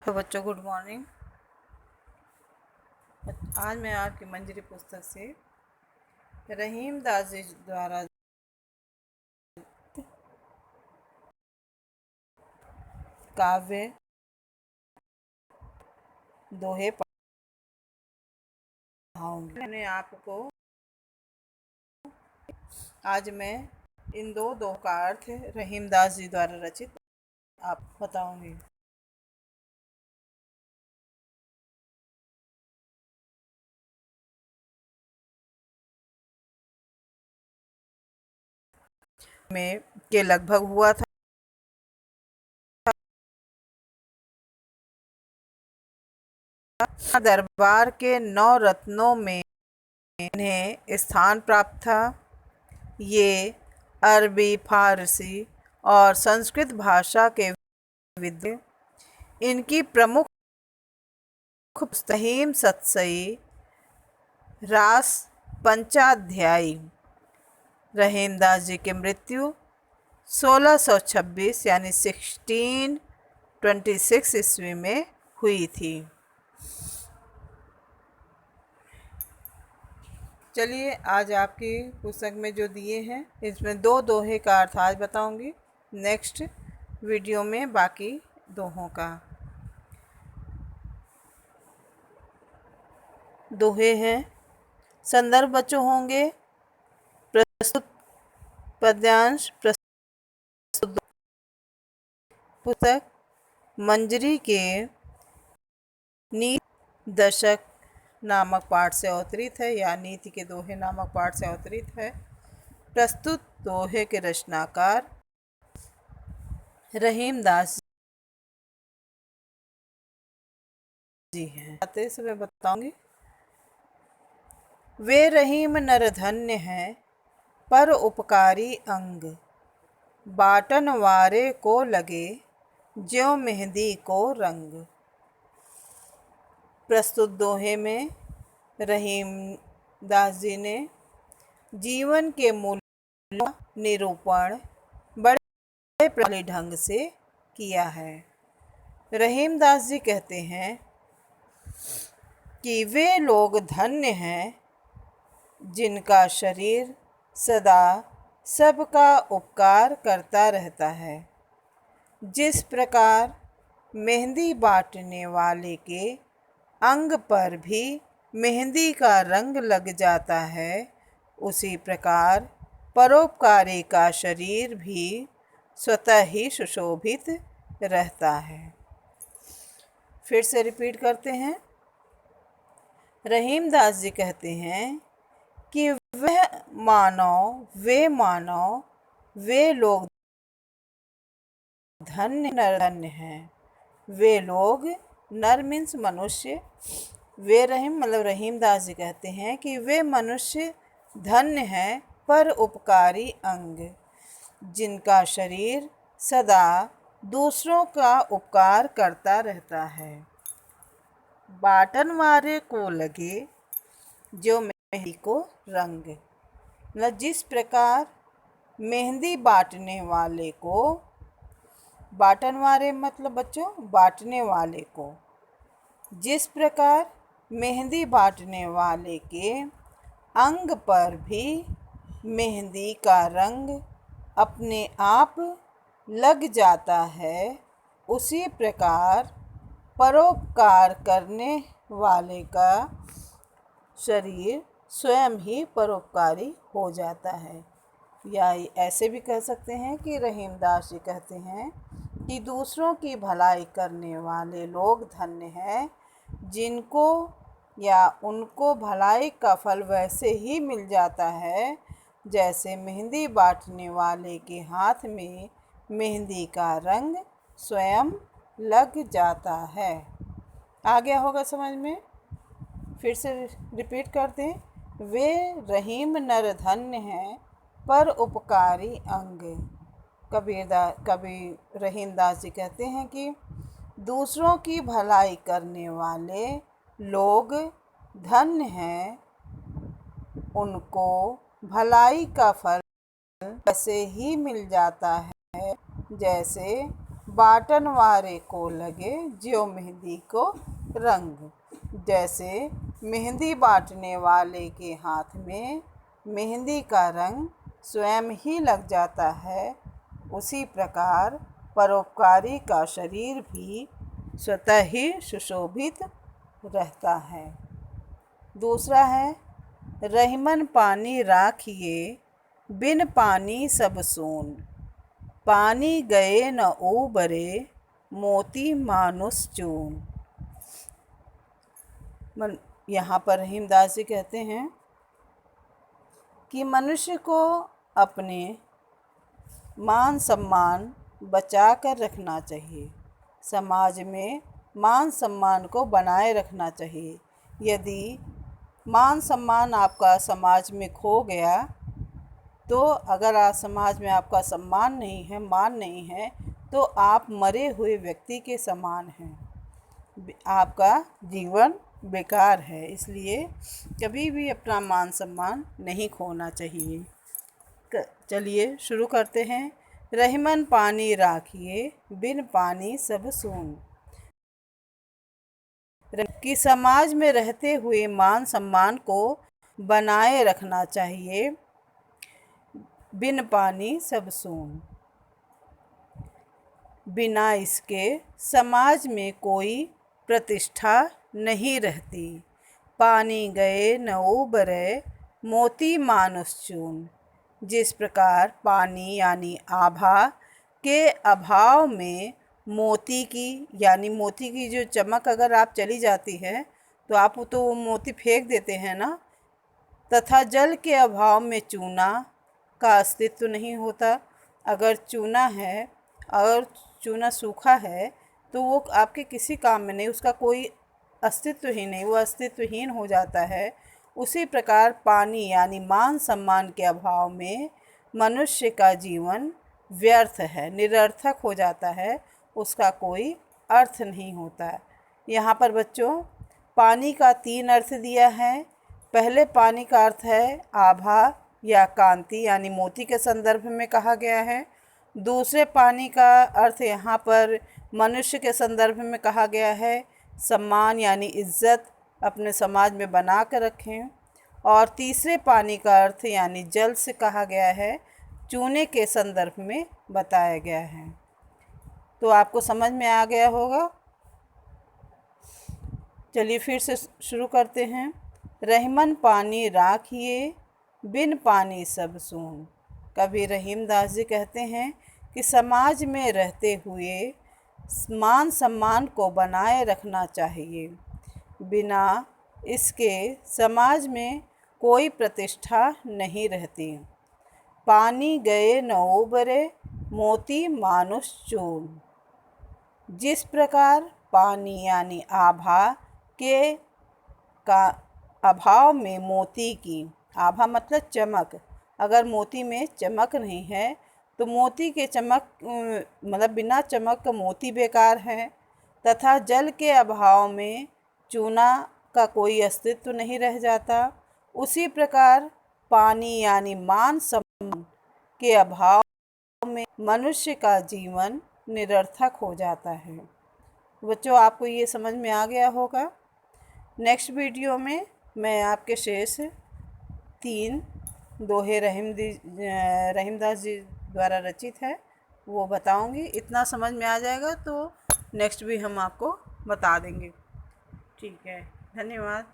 तो बच्चों good morning. आज मैं आपकी मंजरी पुस्तक से रहीम दास जी द्वारा काव्य दोहे पढ़ाऊंगी। मैंने आपको आज मैं इन दो दोहों का अर्थ रहीम दास जी द्वारा रचित आप बताऊंगी। में के लगभग हुआ था। दरबार के 9 रत्नों में इन्हें स्थान प्राप्त था। ये अरबी, फारसी और संस्कृत भाषा के विद्वान। इनकी प्रमुख तहीम सतसई रास पंचाध्यायी। रहीमदास जी की मृत्यु 1626 यानी 1626 ईस्वी में हुई थी। चलिए आज आपकी पुस्तक में जो दिए हैं इसमें दो दोहे का अर्थ आज बताऊंगी। नेक्स्ट वीडियो में बाकी दोहों का। दोहे हैं। संदर्भ बच्चों होंगे प्रस्तुत पद्यांश प्रस्तुत पुस्तक मंजरी के नीति दशक नामक पाठ से अवतरित है या नीति के दोहे नामक पाठ से अवतरित है। प्रस्तुत दोहे के रचनाकार रहीम दास जी हैं। आते से मैं बताऊंगी। वे रहीम नर धन्य हैं पर उपकारी अंग, बाटन वारे को लगे ज्यों मेहंदी को रंग। प्रस्तुत दोहे में रहीम दास जी ने जीवन के मूल्यों का निरूपण बड़े प्रभावी ढंग से किया है। रहीम दास जी कहते हैं कि वे लोग धन्य हैं जिनका शरीर सदा सबका उपकार करता रहता है। जिस प्रकार मेहंदी बांटने वाले के अंग पर भी मेहंदी का रंग लग जाता है, उसी प्रकार परोपकारी का शरीर भी स्वतः ही सुशोभित रहता है। फिर से रिपीट करते हैं। रहीम दास जी कहते हैं कि वे लोग धन्य हैं। वे लोग नर मीन्स मनुष्य। वे रहीम मतलब रहीम दास जी कहते हैं कि वे मनुष्य धन्य हैं पर उपकारी अंग, जिनका शरीर सदा दूसरों का उपकार करता रहता है। बाटन वारे को लगे जो मेहंदी को रंग, मतलब जिस प्रकार मेहंदी बांटने वाले को, बाटन वारे मतलब बच्चों बांटने वाले को, जिस प्रकार मेहंदी बांटने वाले के अंग पर भी मेहंदी का रंग अपने आप लग जाता है, उसी प्रकार परोपकार करने वाले का शरीर स्वयं ही परोपकारी हो जाता है। या ऐसे भी कह सकते हैं कि रहीम दास जी कहते हैं कि दूसरों की भलाई करने वाले लोग धन्य हैं जिनको या उनको भलाई का फल वैसे ही मिल जाता है जैसे मेहंदी बांटने वाले के हाथ में मेहंदी का रंग स्वयं लग जाता है। आ गया होगा समझ में। फिर से रिपीट करते हैं। वे रहीम नर धन्य हैं पर उपकारी अंग। कबीर रहीम दास जी कहते हैं कि दूसरों की भलाई करने वाले लोग धन्य हैं, उनको भलाई का फल ऐसे ही मिल जाता है जैसे बाटन वारे को लगे ज्यों मेहंदी को रंग। जैसे मेहंदी बांटने वाले के हाथ में मेहंदी का रंग स्वयं ही लग जाता है, उसी प्रकार परोपकारी का शरीर भी स्वतः ही सुशोभित रहता है। दूसरा है, रहीमन पानी राखिए बिन पानी सब सून, पानी गए न उबरे मोती मानुष चून। यहाँ पर रहीमदास जी कहते हैं कि मनुष्य को अपने मान सम्मान बचा कर रखना चाहिए, समाज में मान सम्मान को बनाए रखना चाहिए। यदि मान सम्मान आपका समाज में खो गया, तो अगर आज समाज में आपका सम्मान नहीं है, मान नहीं है, तो आप मरे हुए व्यक्ति के समान हैं, आपका जीवन बेकार है। इसलिए कभी भी अपना मान सम्मान नहीं खोना चाहिए। चलिए शुरू करते हैं। रहीमन पानी राखिए बिन पानी सब सून। कि समाज में रहते हुए मान सम्मान को बनाए रखना चाहिए, बिन पानी सब सून। बिना इसके समाज में कोई प्रतिष्ठा नहीं रहती। पानी गए न उबरे मोती मानुष चून। जिस प्रकार पानी यानी आभा के अभाव में मोती की जो चमक अगर आप चली जाती है तो आप तो वो मोती फेंक देते हैं ना, तथा जल के अभाव में चूना का अस्तित्व नहीं होता। अगर चूना है और चूना सूखा है तो वो आपके किसी काम में नहीं, उसका कोई अस्तित्व ही नहीं, वो अस्तित्वहीन हो जाता है। उसी प्रकार पानी यानी मान सम्मान के अभाव में मनुष्य का जीवन व्यर्थ है, निरर्थक हो जाता है, उसका कोई अर्थ नहीं होता है। यहाँ पर बच्चों पानी का 3 अर्थ दिया है। पहले पानी का अर्थ है आभा या कांति यानी मोती के संदर्भ में कहा गया है। दूसरे पानी का अर्थ यहाँ पर मनुष्य के संदर्भ में कहा गया है, सम्मान यानी इज्जत अपने समाज में बना कर रखें। और तीसरे पानी का अर्थ यानी जल से कहा गया है, चूने के संदर्भ में बताया गया है। तो आपको समझ में आ गया होगा। चलिए फिर से शुरू करते हैं। रहीमन पानी राखिए बिन पानी सब सून। कवि रहीमदास जी कहते हैं कि समाज में रहते हुए मान सम्मान को बनाए रखना चाहिए, बिना इसके समाज में कोई प्रतिष्ठा नहीं रहती। पानी गए न उबरे मोती मानुष चून। जिस प्रकार पानी यानी आभा के का अभाव में मोती की, आभा मतलब चमक, अगर मोती में चमक नहीं है तो मोती के चमक मतलब बिना चमक का मोती बेकार है, तथा जल के अभाव में चूना का कोई अस्तित्व नहीं रह जाता। उसी प्रकार पानी यानी मान सम्मान के अभाव में मनुष्य का जीवन निरर्थक हो जाता है। बच्चों आपको ये समझ में आ गया होगा। नेक्स्ट वीडियो में मैं आपके शेष 3 दोहे रहीमदास जी द्वारा रचित है वो बताऊंगी। इतना समझ में आ जाएगा तो नेक्स्ट भी हम आपको बता देंगे। ठीक है, धन्यवाद।